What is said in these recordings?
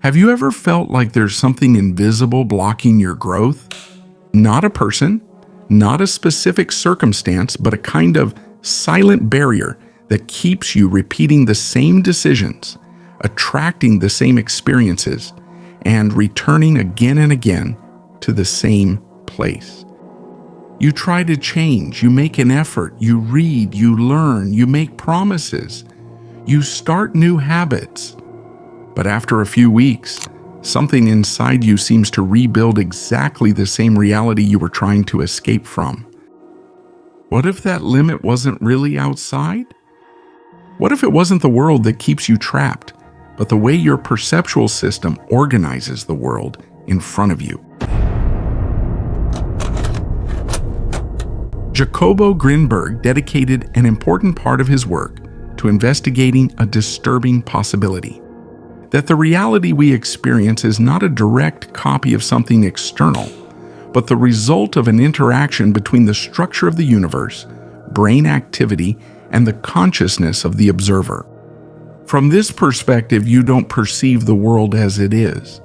Have you ever felt like there's something invisible blocking your growth? Not a person, not a specific circumstance, but a kind of silent barrier that keeps you repeating the same decisions, attracting the same experiences, and returning again and again to the same place. You try to change, you make an effort, you read, you learn, you make promises, you start new habits. But after a few weeks, something inside you seems to rebuild exactly the same reality you were trying to escape from. What if that limit wasn't really outside? What if it wasn't the world that keeps you trapped, but the way your perceptual system organizes the world in front of you? Jacobo Grinberg dedicated an important part of his work to investigating a disturbing possibility: that the reality we experience is not a direct copy of something external, but the result of an interaction between the structure of the universe, brain activity, and the consciousness of the observer. From this perspective, you don't perceive the world as it is.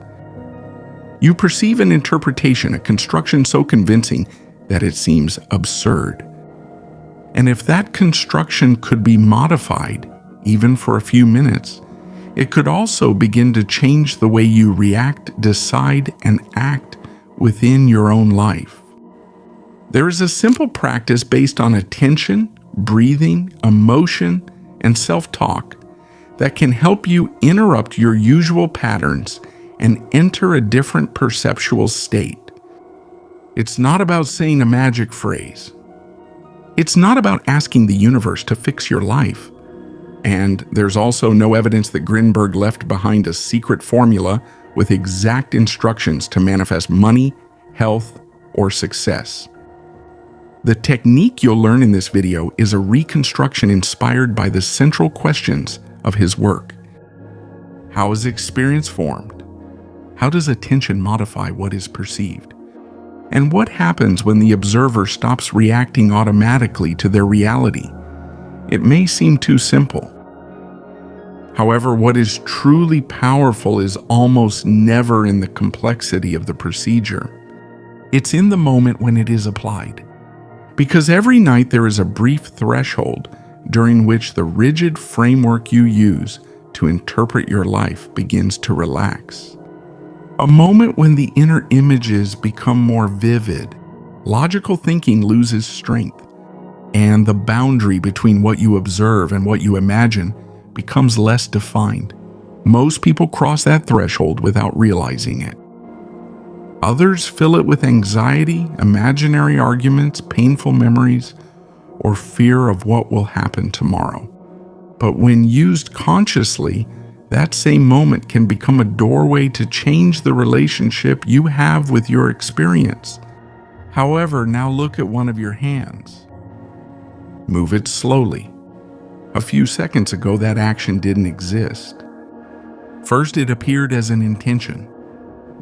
You perceive an interpretation, a construction so convincing that it seems absurd. And if that construction could be modified, even for a few minutes, it could also begin to change the way you react, decide, and act within your own life. There is a simple practice based on attention, breathing, emotion, and self-talk that can help you interrupt your usual patterns and enter a different perceptual state. It's not about saying a magic phrase. It's not about asking the universe to fix your life. And there's also no evidence that Grinberg left behind a secret formula with exact instructions to manifest money, health, or success. The technique you'll learn in this video is a reconstruction inspired by the central questions of his work. How is experience formed? How does attention modify what is perceived? And what happens when the observer stops reacting automatically to their reality? It may seem too simple. However, what is truly powerful is almost never in the complexity of the procedure. It's in the moment when it is applied. Because every night there is a brief threshold during which the rigid framework you use to interpret your life begins to relax. A moment when the inner images become more vivid, logical thinking loses strength, and the boundary between what you observe and what you imagine becomes less defined. Most people cross that threshold without realizing it. Others fill it with anxiety, imaginary arguments, painful memories, or fear of what will happen tomorrow. But when used consciously, that same moment can become a doorway to change the relationship you have with your experience. However, now look at one of your hands. Move it slowly. A few seconds ago, that action didn't exist. First, it appeared as an intention.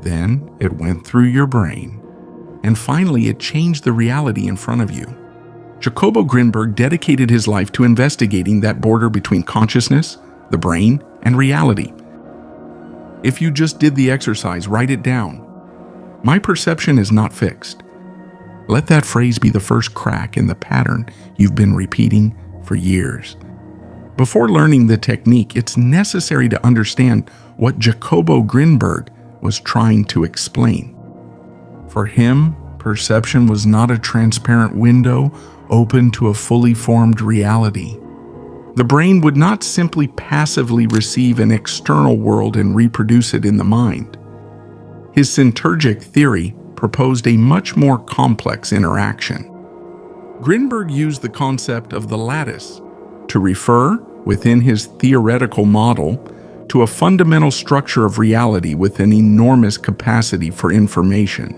Then, it went through your brain. And finally, it changed the reality in front of you. Jacobo Grinberg dedicated his life to investigating that border between consciousness, the brain, and reality. If you just did the exercise, write it down. My perception is not fixed. Let that phrase be the first crack in the pattern you've been repeating for years. Before learning the technique, it's necessary to understand what Jacobo Grinberg was trying to explain. For him, perception was not a transparent window open to a fully formed reality. The brain would not simply passively receive an external world and reproduce it in the mind. His synergic theory proposed a much more complex interaction. Grinberg used the concept of the lattice to refer, within his theoretical model, to a fundamental structure of reality with an enormous capacity for information.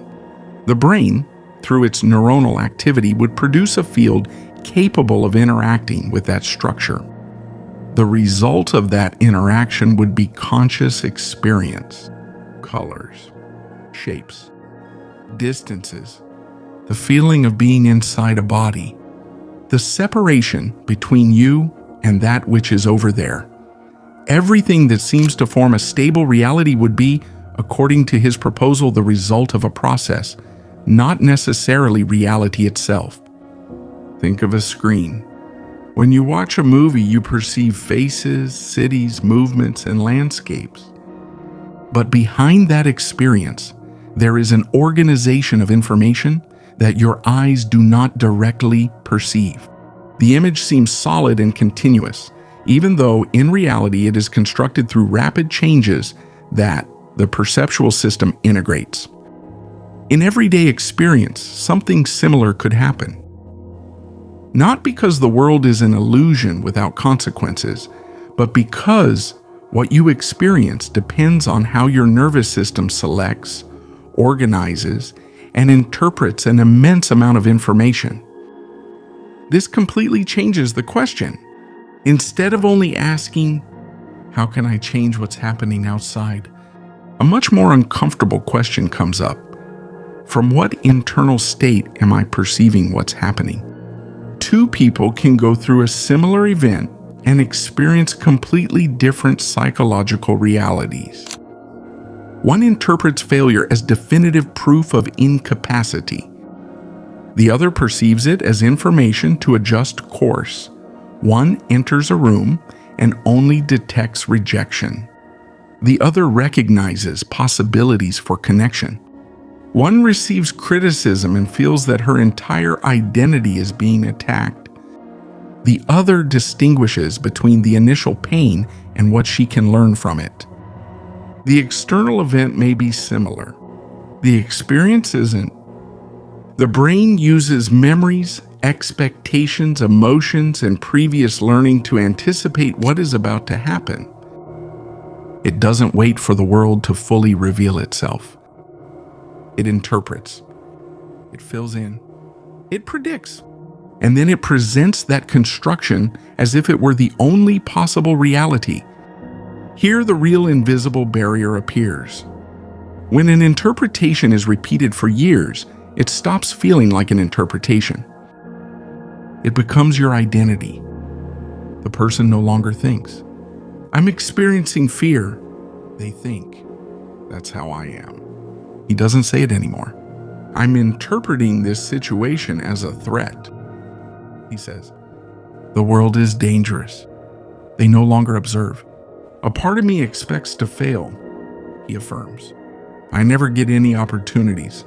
The brain, through its neuronal activity, would produce a field capable of interacting with that structure. The result of that interaction would be conscious experience, colors, shapes, distances, the feeling of being inside a body, the separation between you and that which is over there, Everything that seems to form a stable reality would be, according to his proposal, the result of a process, not necessarily reality itself. Think of a screen. When you watch a movie, you perceive faces, cities, movements, and landscapes. But behind that experience, there is an organization of information that your eyes do not directly perceive. The image seems solid and continuous, even though in reality it is constructed through rapid changes that the perceptual system integrates. In everyday experience, something similar could happen. Not because the world is an illusion without consequences, but because what you experience depends on how your nervous system selects, organizes, and interprets an immense amount of information. This completely changes the question. Instead of only asking, how can I change what's happening outside? A much more uncomfortable question comes up. From what internal state am I perceiving what's happening? Two people can go through a similar event and experience completely different psychological realities. One interprets failure as definitive proof of incapacity. The other perceives it as information to adjust course. One enters a room and only detects rejection. The other recognizes possibilities for connection. One receives criticism and feels that her entire identity is being attacked. The other distinguishes between the initial pain and what she can learn from it. The external event may be similar. The experience isn't. The brain uses memories, expectations, emotions, and previous learning to anticipate what is about to happen. It doesn't wait for the world to fully reveal itself. It interprets. It fills in. It predicts. And then it presents that construction as if it were the only possible reality. Here the real invisible barrier appears. When an interpretation is repeated for years, it stops feeling like an interpretation. It becomes your identity. The person no longer thinks, I'm experiencing fear. They think, that's how I am. He doesn't say it anymore. I'm interpreting this situation as a threat. He says, the world is dangerous. They no longer observe. A part of me expects to fail, he affirms. I never get any opportunities.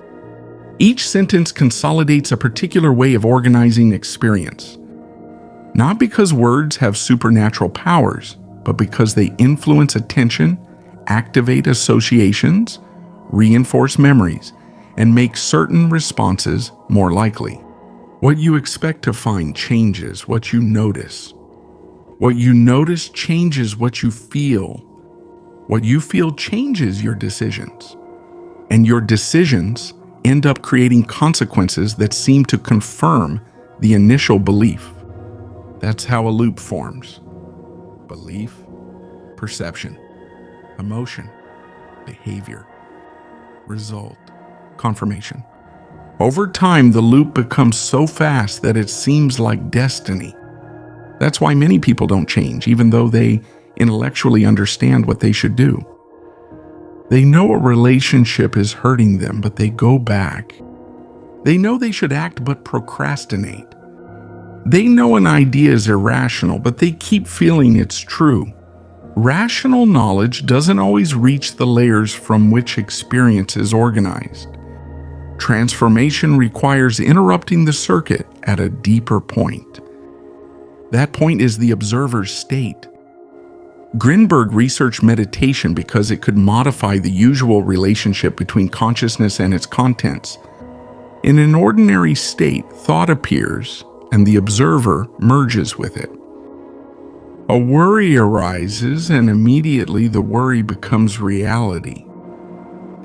Each sentence consolidates a particular way of organizing experience. Not because words have supernatural powers, but because they influence attention, activate associations, reinforce memories, and make certain responses more likely. What you expect to find changes what you notice. What you notice changes what you feel. What you feel changes your decisions. And your decisions end up creating consequences that seem to confirm the initial belief. That's how a loop forms. Belief, perception, emotion, behavior, result, confirmation. Over time, the loop becomes so fast that it seems like destiny. That's why many people don't change, even though they intellectually understand what they should do. They know a relationship is hurting them, but they go back. They know they should act but procrastinate. They know an idea is irrational, but they keep feeling it's true. Rational knowledge doesn't always reach the layers from which experience is organized. Transformation requires interrupting the circuit at a deeper point. That point is the observer's state. Grinberg researched meditation because it could modify the usual relationship between consciousness and its contents. In an ordinary state, thought appears, and the observer merges with it. A worry arises, and immediately the worry becomes reality.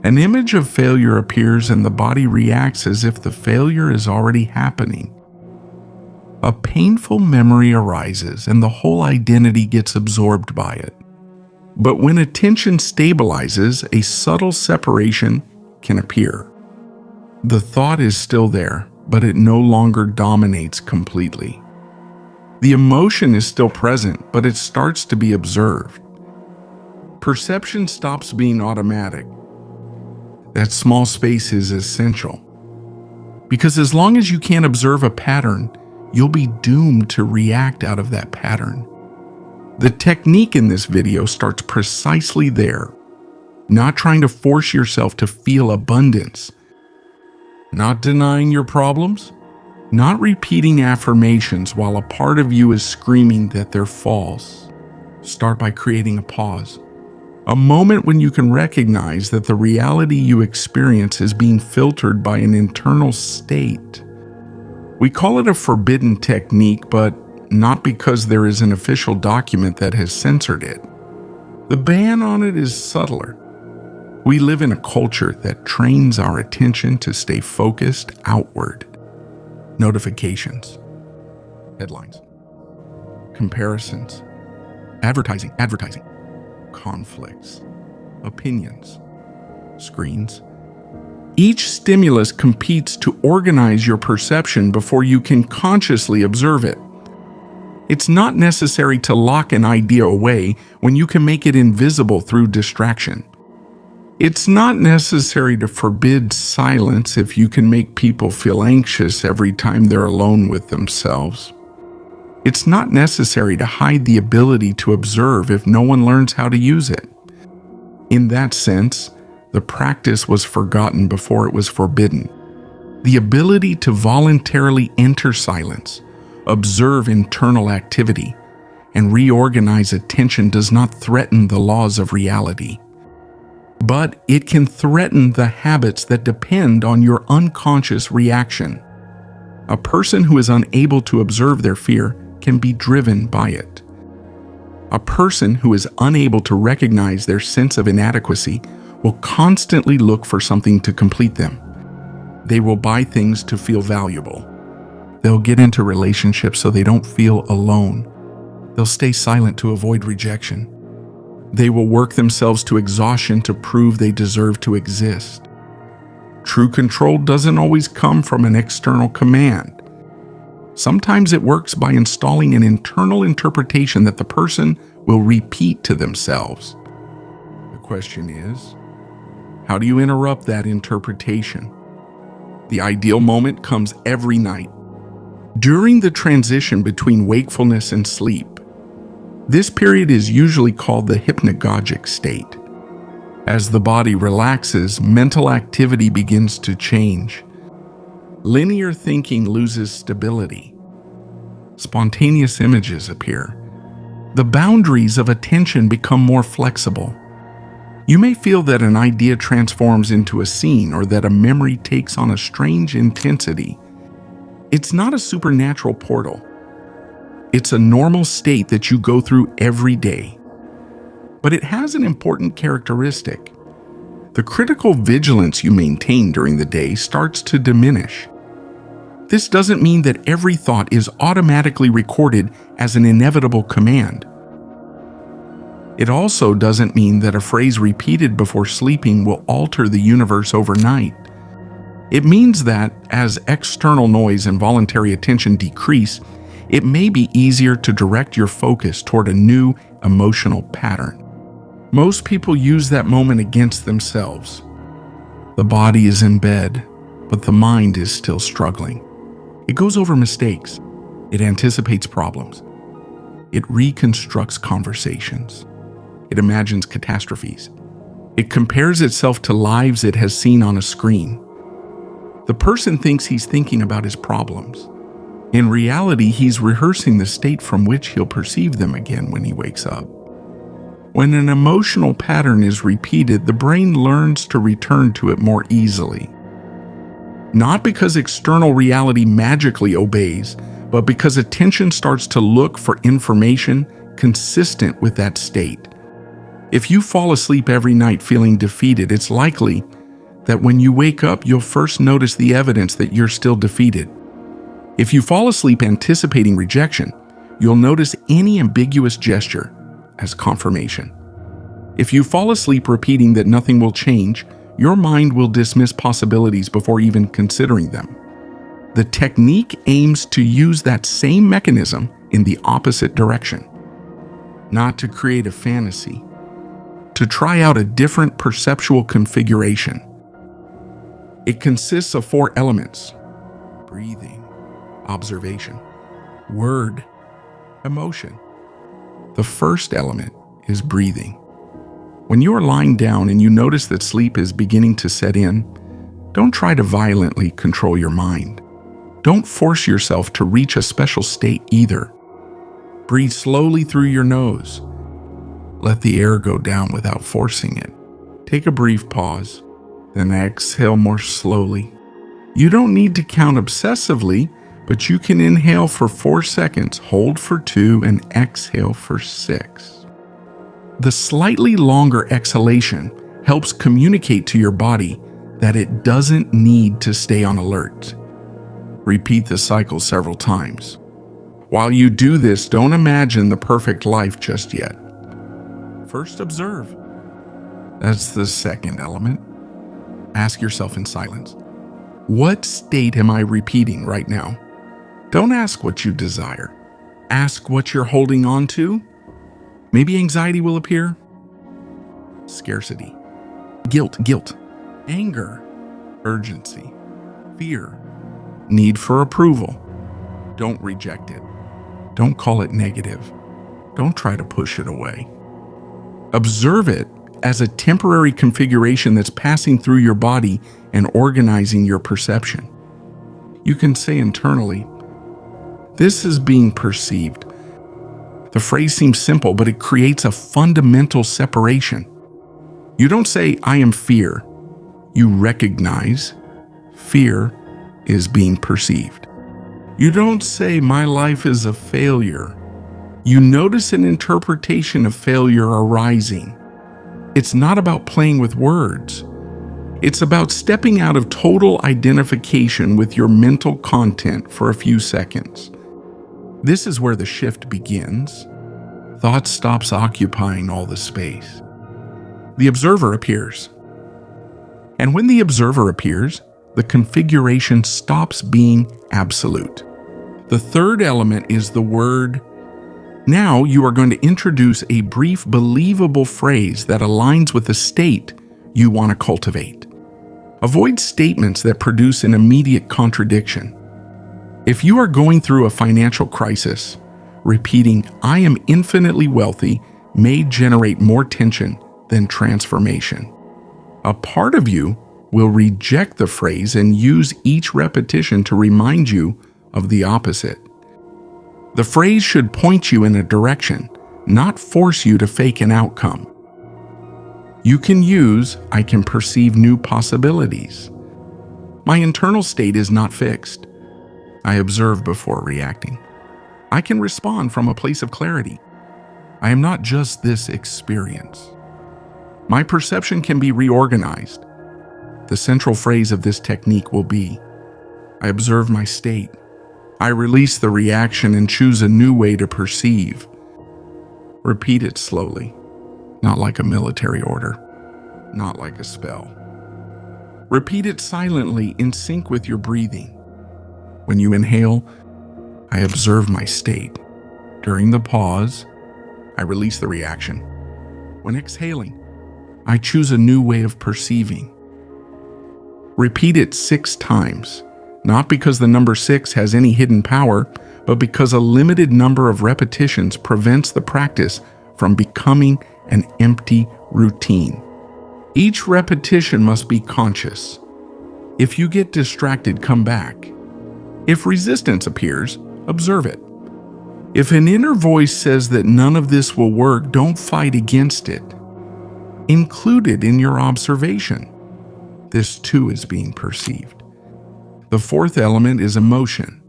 An image of failure appears, and the body reacts as if the failure is already happening. A painful memory arises, and the whole identity gets absorbed by it. But when attention stabilizes, a subtle separation can appear. The thought is still there, but it no longer dominates completely. The emotion is still present, but it starts to be observed. perception stops being automatic. That small space is essential. Because as long as you can't observe a pattern, you'll be doomed to react out of that pattern. The technique in this video starts precisely there. Not trying to force yourself to feel abundance. Not denying your problems. Not repeating affirmations while a part of you is screaming that they're false. Start by creating a pause. A moment when you can recognize that the reality you experience is being filtered by an internal state. We call it a forbidden technique, but not because there is an official document that has censored it. The ban on it is subtler. We live in a culture that trains our attention to stay focused outward. Notifications, headlines, comparisons, advertising, conflicts, opinions, screens. Each stimulus competes to organize your perception before you can consciously observe it. It's not necessary to lock an idea away when you can make it invisible through distraction. It's not necessary to forbid silence if you can make people feel anxious every time they're alone with themselves. It's not necessary to hide the ability to observe if no one learns how to use it. In that sense, the practice was forgotten before it was forbidden. The ability to voluntarily enter silence, observe internal activity, and reorganize attention does not threaten the laws of reality. But it can threaten the habits that depend on your unconscious reaction. A person who is unable to observe their fear can be driven by it. A person who is unable to recognize their sense of inadequacy will constantly look for something to complete them. They will buy things to feel valuable. They'll get into relationships so they don't feel alone. They'll stay silent to avoid rejection. They will work themselves to exhaustion to prove they deserve to exist. True control doesn't always come from an external command. Sometimes it works by installing an internal interpretation that the person will repeat to themselves. The question is, how do you interrupt that interpretation? The ideal moment comes every night, during the transition between wakefulness and sleep. This period is usually called the hypnagogic state. As the body relaxes, mental activity begins to change. Linear thinking loses stability. Spontaneous images appear. The boundaries of attention become more flexible. You may feel that an idea transforms into a scene or that a memory takes on a strange intensity. It's not a supernatural portal. It's a normal state that you go through every day. But it has an important characteristic. The critical vigilance you maintain during the day starts to diminish. This doesn't mean that every thought is automatically recorded as an inevitable command. It also doesn't mean that a phrase repeated before sleeping will alter the universe overnight. It means that as external noise and voluntary attention decrease, it may be easier to direct your focus toward a new emotional pattern. Most people use that moment against themselves. The body is in bed, but the mind is still struggling. It goes over mistakes. It anticipates problems. It reconstructs conversations. It imagines catastrophes. It compares itself to lives it has seen on a screen. The person thinks he's thinking about his problems. In reality, he's rehearsing the state from which he'll perceive them again when he wakes up. When an emotional pattern is repeated, the brain learns to return to it more easily. Not because external reality magically obeys, but because attention starts to look for information consistent with that state. If you fall asleep every night feeling defeated, it's likely that when you wake up, you'll first notice the evidence that you're still defeated. If you fall asleep anticipating rejection, you'll notice any ambiguous gesture as confirmation. If you fall asleep repeating that nothing will change, your mind will dismiss possibilities before even considering them. The technique aims to use that same mechanism in the opposite direction. Not to create a fantasy, to try out a different perceptual configuration. It consists of 4 elements: breathing, observation, word, emotion. The first element is breathing. When you are lying down and you notice that sleep is beginning to set in, don't try to violently control your mind. Don't force yourself to reach a special state either. Breathe slowly through your nose. Let the air go down without forcing it. Take a brief pause, then exhale more slowly. You don't need to count obsessively, but you can inhale for 4 seconds, hold for 2, and exhale for 6. The slightly longer exhalation helps communicate to your body that it doesn't need to stay on alert. Repeat the cycle several times. While you do this, don't imagine the perfect life just yet. First, observe. That's the second element. Ask yourself in silence, what state am I repeating right now? Don't ask what you desire. Ask what you're holding on to. Maybe anxiety will appear. Scarcity. Guilt. Anger. Urgency. Fear. Need for approval. Don't reject it. Don't call it negative. Don't try to push it away. Observe it as a temporary configuration that's passing through your body and organizing your perception. You can say internally, this is being perceived. The phrase seems simple, but it creates a fundamental separation. You don't say, I am fear. You recognize fear is being perceived. You don't say, my life is a failure. You notice an interpretation of failure arising. It's not about playing with words. It's about stepping out of total identification with your mental content for a few seconds. This is where the shift begins. Thought stops occupying all the space. The observer appears. And when the observer appears, the configuration stops being absolute. The third element is the word. Now you are going to introduce a brief, believable phrase that aligns with the state you want to cultivate. Avoid statements that produce an immediate contradiction. If you are going through a financial crisis, repeating, I am infinitely wealthy, may generate more tension than transformation. A part of you will reject the phrase and use each repetition to remind you of the opposite. The phrase should point you in a direction, not force you to fake an outcome. You can use, I can perceive new possibilities. My internal state is not fixed. I observe before reacting. I can respond from a place of clarity. I am not just this experience. My perception can be reorganized. The central phrase of this technique will be, I observe my state. I release the reaction and choose a new way to perceive. Repeat it slowly, not like a military order, not like a spell. Repeat it silently in sync with your breathing. When you inhale, I observe my state. During the pause, I release the reaction. When exhaling, I choose a new way of perceiving. Repeat it 6 times. Not because the number 6 has any hidden power, but because a limited number of repetitions prevents the practice from becoming an empty routine. Each repetition must be conscious. If you get distracted, come back. If resistance appears, observe it. If an inner voice says that none of this will work, don't fight against it. Include it in your observation. This too is being perceived. The fourth element is emotion.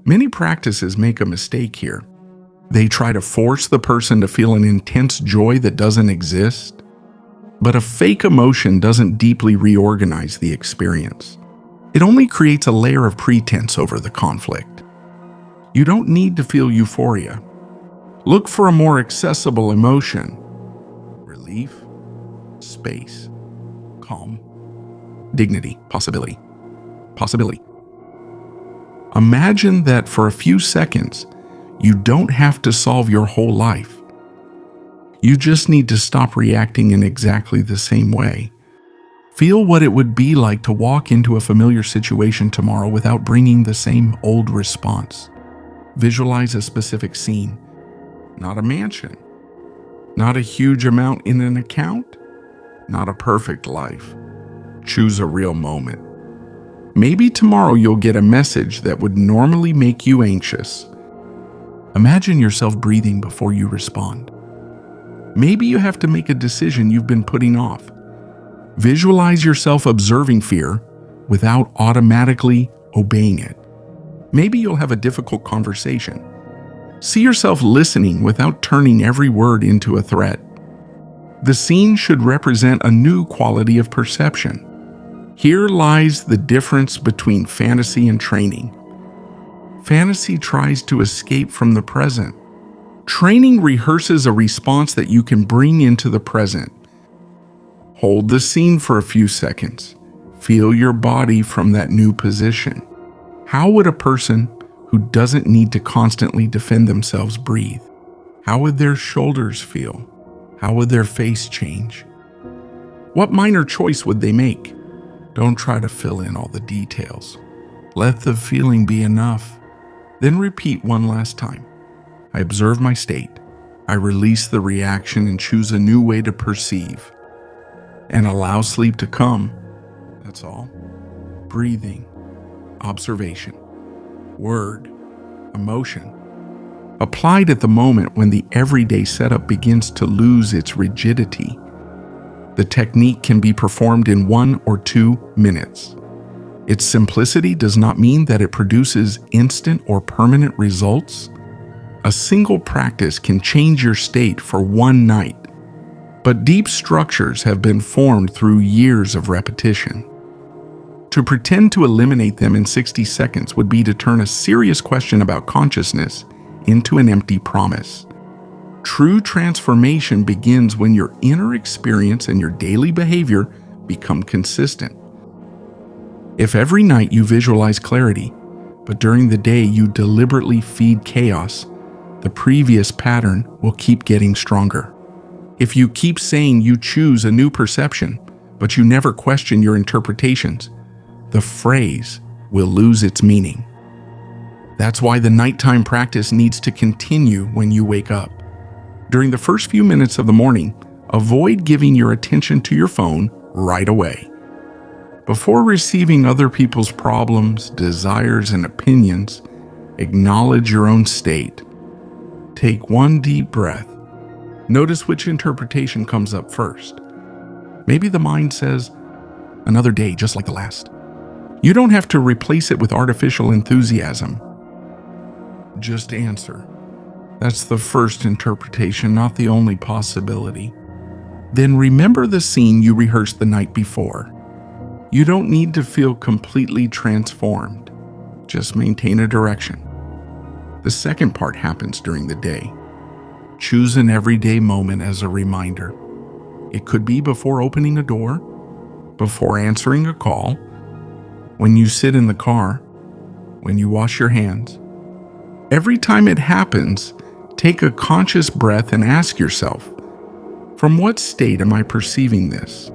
Many practices make a mistake here. They try to force the person to feel an intense joy that doesn't exist. But a fake emotion doesn't deeply reorganize the experience. It only creates a layer of pretense over the conflict. You don't need to feel euphoria. Look for a more accessible emotion. Relief, space, calm, dignity, possibility. Imagine that for a few seconds, you don't have to solve your whole life. You just need to stop reacting in exactly the same way. Feel what it would be like to walk into a familiar situation tomorrow without bringing the same old response. Visualize a specific scene, not a mansion, not a huge amount in an account, not a perfect life. Choose a real moment. Maybe tomorrow you'll get a message that would normally make you anxious. Imagine yourself breathing before you respond. Maybe you have to make a decision you've been putting off. Visualize yourself observing fear without automatically obeying it. Maybe you'll have a difficult conversation. See yourself listening without turning every word into a threat. The scene should represent a new quality of perception. Here lies the difference between fantasy and training. Fantasy tries to escape from the present. Training rehearses a response that you can bring into the present. Hold the scene for a few seconds. Feel your body from that new position. How would a person who doesn't need to constantly defend themselves breathe? How would their shoulders feel? How would their face change? What minor choice would they make? Don't try to fill in all the details. Let the feeling be enough. Then repeat one last time. I observe my state. I release the reaction and choose a new way to perceive. And allow sleep to come. That's all. Breathing, observation, word, emotion. Applied at the moment when the everyday setup begins to lose its rigidity. The technique can be performed in 1 or 2 minutes. Its simplicity does not mean that it produces instant or permanent results. A single practice can change your state for one night, but deep structures have been formed through years of repetition. To pretend to eliminate them in 60 seconds would be to turn a serious question about consciousness into an empty promise. True transformation begins when your inner experience and your daily behavior become consistent. If every night you visualize clarity, but during the day you deliberately feed chaos, the previous pattern will keep getting stronger. If you keep saying you choose a new perception, but you never question your interpretations, the phrase will lose its meaning. That's why the nighttime practice needs to continue when you wake up. During the first few minutes of the morning, avoid giving your attention to your phone right away. Before receiving other people's problems, desires, and opinions, acknowledge your own state. Take one deep breath. Notice which interpretation comes up first. Maybe the mind says, another day just like the last. You don't have to replace it with artificial enthusiasm. Just answer. That's the first interpretation, not the only possibility. Then remember the scene you rehearsed the night before. You don't need to feel completely transformed. Just maintain a direction. The second part happens during the day. Choose an everyday moment as a reminder. It could be before opening a door, before answering a call, when you sit in the car, when you wash your hands. Every time it happens, take a conscious breath and ask yourself, from what state am I perceiving this?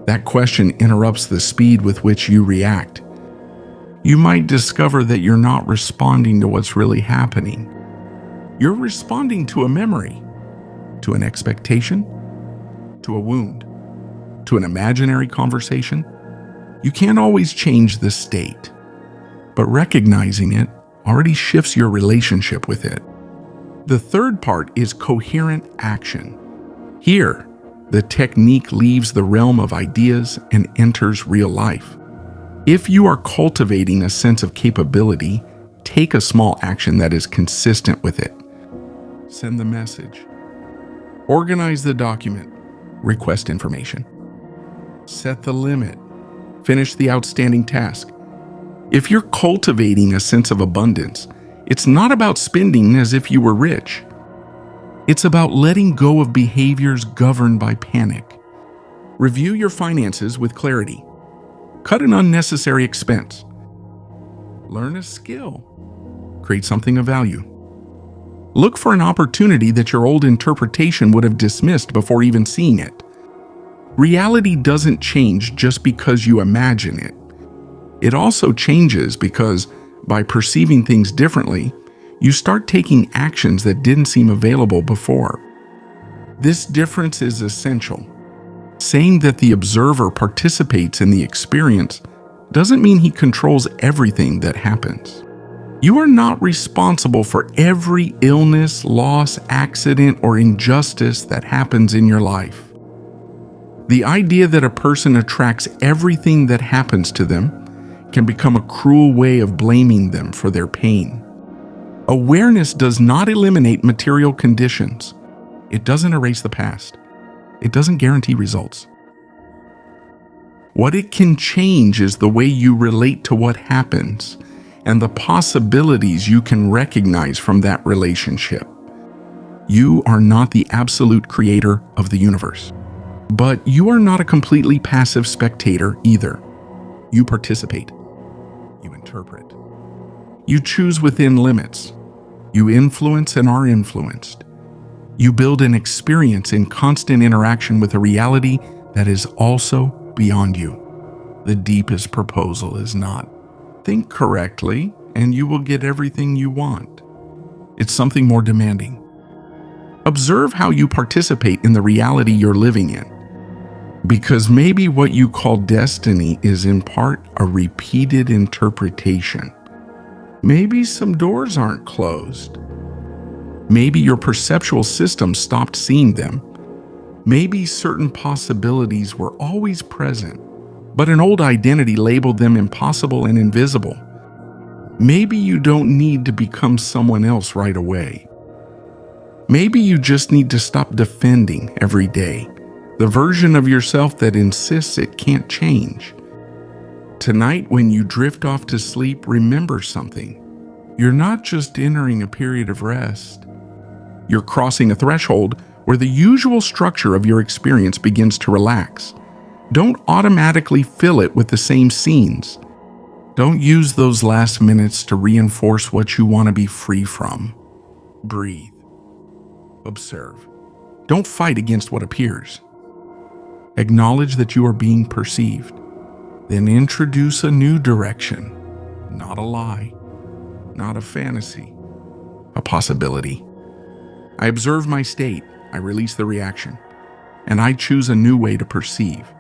That question interrupts the speed with which you react. You might discover that you're not responding to what's really happening. You're responding to a memory, to an expectation, to a wound, to an imaginary conversation. You can't always change the state, but recognizing it already shifts your relationship with it. The third part is coherent action. Here, the technique leaves the realm of ideas and enters real life. If you are cultivating a sense of capability, take a small action that is consistent with it. Send the message. Organize the document. Request information. Set the limit. Finish the outstanding task. If you're cultivating a sense of abundance, it's not about spending as if you were rich. It's about letting go of behaviors governed by panic. Review your finances with clarity. Cut an unnecessary expense. Learn a skill. Create something of value. Look for an opportunity that your old interpretation would have dismissed before even seeing it. Reality doesn't change just because you imagine it. It also changes because, by perceiving things differently, you start taking actions that didn't seem available before. This difference is essential. Saying that the observer participates in the experience doesn't mean he controls everything that happens. You are not responsible for every illness, loss, accident, or injustice that happens in your life. The idea that a person attracts everything that happens to them can become a cruel way of blaming them for their pain. Awareness does not eliminate material conditions. It doesn't erase the past. It doesn't guarantee results. What it can change is the way you relate to what happens and the possibilities you can recognize from that relationship. You are not the absolute creator of the universe, but you are not a completely passive spectator either. You participate. You interpret. You choose within limits. You influence and are influenced. You build an experience in constant interaction with a reality that is also beyond you. The deepest proposal is not, think correctly and you will get everything you want. It's something more demanding. Observe how you participate in the reality you're living in. Because maybe what you call destiny is in part a repeated interpretation. Maybe some doors aren't closed. Maybe your perceptual system stopped seeing them. Maybe certain possibilities were always present, but an old identity labeled them impossible and invisible. Maybe you don't need to become someone else right away. Maybe you just need to stop defending every day the version of yourself that insists it can't change. Tonight, when you drift off to sleep, remember something. You're not just entering a period of rest. You're crossing a threshold where the usual structure of your experience begins to relax. Don't automatically fill it with the same scenes. Don't use those last minutes to reinforce what you want to be free from. Breathe. Observe. Don't fight against what appears. Acknowledge that you are being perceived. Then introduce a new direction. Not a lie. Not a fantasy. A possibility. I observe my state. I release the reaction. And I choose a new way to perceive.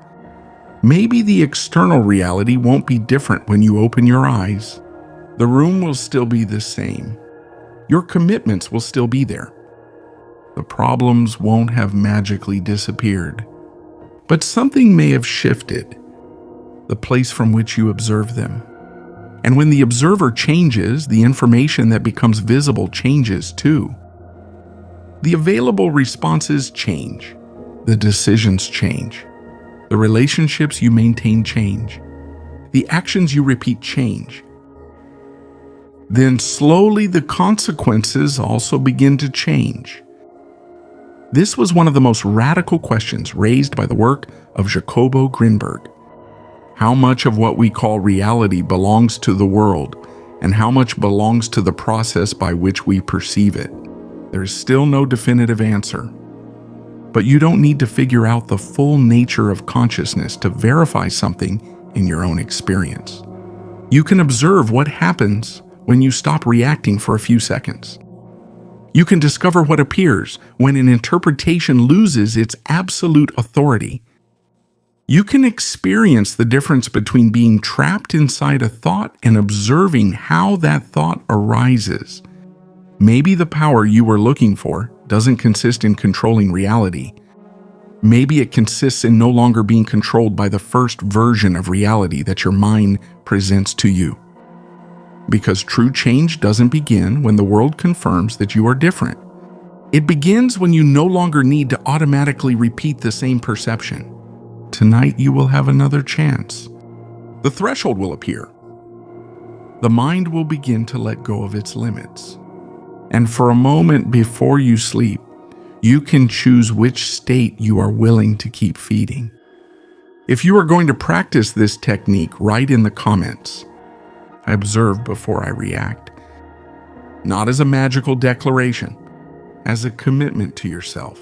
Maybe the external reality won't be different when you open your eyes. The room will still be the same. Your commitments will still be there. The problems won't have magically disappeared. But something may have shifted, the place from which you observe them. And when the observer changes, the information that becomes visible changes too. The available responses change. The decisions change. The relationships you maintain change. The actions you repeat change. Then slowly the consequences also begin to change. This was one of the most radical questions raised by the work of Jacobo Grinberg. How much of what we call reality belongs to the world, and how much belongs to the process by which we perceive it? There is still no definitive answer. But you don't need to figure out the full nature of consciousness to verify something in your own experience. You can observe what happens when you stop reacting for a few seconds. You can discover what appears when an interpretation loses its absolute authority. You can experience the difference between being trapped inside a thought and observing how that thought arises. Maybe the power you were looking for doesn't consist in controlling reality. Maybe it consists in no longer being controlled by the first version of reality that your mind presents to you. Because true change doesn't begin when the world confirms that you are different. It begins when you no longer need to automatically repeat the same perception. Tonight you will have another chance. The threshold will appear. The mind will begin to let go of its limits. And for a moment before you sleep, you can choose which state you are willing to keep feeding. If you are going to practice this technique, write in the comments, I observe before I react. Not as a magical declaration, as a commitment to yourself.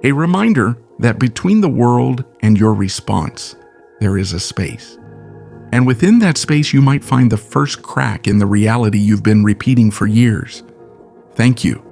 A reminder that between the world and your response, there is a space. And within that space, you might find the first crack in the reality you've been repeating for years. Thank you